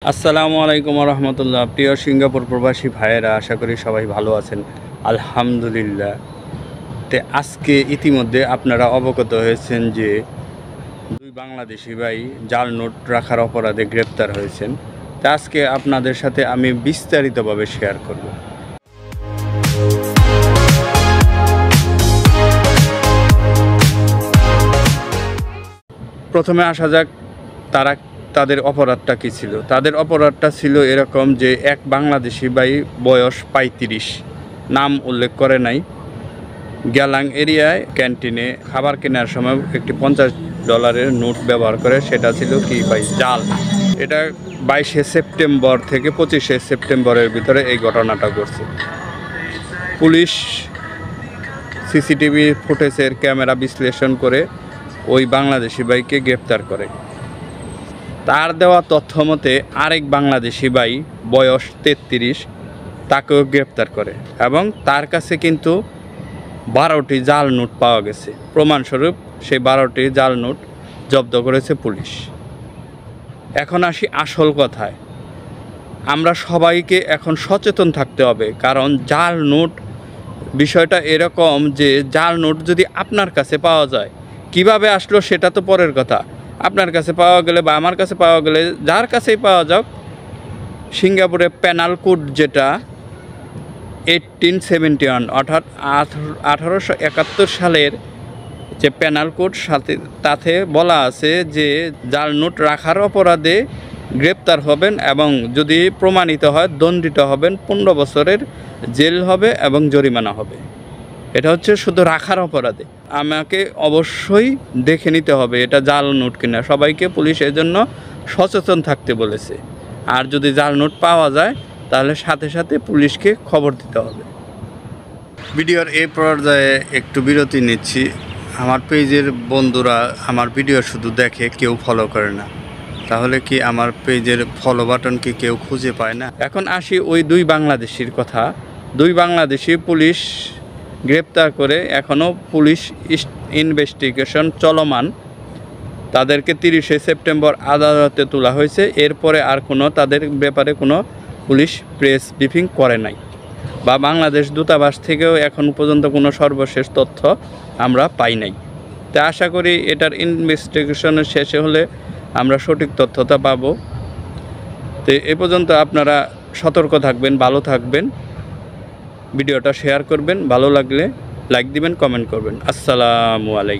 আসসালামু আলাইকুম রহমতুল্লাহ। প্রিয় সিঙ্গাপুর প্রবাসী ভাইয়েরা, আশা করি সবাই ভালো আছেন। আলহামদুলিল্লাহ। আজকে ইতিমধ্যে আপনারা অবগত হয়েছেন যে দুই বাংলাদেশি ভাই জাল নোট রাখার অপরাধে গ্রেপ্তার হয়েছেন। আজকে আপনাদের সাথে আমি বিস্তারিতভাবে শেয়ার করব। প্রথমে আসা যাক তাদের অপরাধটা কী ছিল। তাদের অপরাধটা ছিল এরকম যে এক বাংলাদেশি ভাই বয়স 35, নাম উল্লেখ করে নাই, গ্যালাং এরিয়ায় ক্যান্টিনে খাবার কেনার সময় একটি $50 নোট ব্যবহার করে। সেটা ছিল কি ভাই, জাল। এটা 22শে সেপ্টেম্বর থেকে 25শে সেপ্টেম্বরের ভিতরে এই ঘটনাটা ঘটছে। পুলিশ সিসিটিভি ফুটেজের ক্যামেরা বিশ্লেষণ করে ওই বাংলাদেশি ভাইকে গ্রেপ্তার করে। তার দেওয়া তথ্য মতে আরেক বাংলাদেশি ভাই বয়স 33, তাকেও গ্রেপ্তার করে এবং তার কাছে কিন্তু 12টি জাল নোট পাওয়া গেছে। প্রমাণস্বরূপ সেই 12টি জাল নোট জব্দ করেছে পুলিশ। এখন আসি আসল কথায়। আমরা সবাইকে এখন সচেতন থাকতে হবে, কারণ জাল নোট বিষয়টা এরকম যে জাল নোট যদি আপনার কাছে পাওয়া যায়, কিভাবে আসলো সেটা তো পরের কথা। আপনার কাছে পাওয়া গেলে বা আমার কাছে পাওয়া গেলে, যার কাছেই পাওয়া যাক, সিঙ্গাপুরে পেনাল কোড যেটা 1871 অর্থাৎ 1871 সালের যে পেনাল কোড, তাতে বলা আছে যে জাল নোট রাখার অপরাধে গ্রেপ্তার হবেন এবং যদি প্রমাণিত হয় দণ্ডিত হবেন, 15 বছরের জেল হবে এবং জরিমানা হবে। এটা হচ্ছে শুধু রাখার অপরাধে। আমাকে অবশ্যই দেখে নিতে হবে এটা জাল নোট কিনা। সবাইকে পুলিশ এজন্য সচেতন থাকতে বলেছে। আর যদি জাল নোট পাওয়া যায় তাহলে সাথে সাথে পুলিশকে খবর দিতে হবে। ভিডিওর এই পর্যায়ে একটু বিরতি নিচ্ছি। আমার পেজের বন্ধুরা আমার ভিডিও শুধু দেখে, কেউ ফলো করে না। তাহলে কি আমার পেজের ফলো বাটন কি কেউ খুঁজে পায় না? এখন আসি ওই দুই বাংলাদেশির কথা। দুই বাংলাদেশি পুলিশ গ্রেপ্তার করে, এখনও পুলিশ ইনভেস্টিগেশন চলমান। তাদেরকে 30শে সেপ্টেম্বর আদালতে তোলা হয়েছে। এরপরে আর তাদের ব্যাপারে কোনো পুলিশ প্রেস ব্রিফিং করে নাই, বা বাংলাদেশ দূতাবাস থেকেও এখন পর্যন্ত কোনো সর্বশেষ তথ্য আমরা পাই নাই। তা আশা করি এটার ইনভেস্টিগেশনের শেষে হলে আমরা সঠিক তথ্যটা পাবো। তো এ পর্যন্ত আপনারা সতর্ক থাকবেন, ভালো থাকবেন, ভিডিওটা শেয়ার করবেন, ভালো লাগলে লাইক দিবেন, কমেন্ট করবেন। আসসালামু আলাইকুম।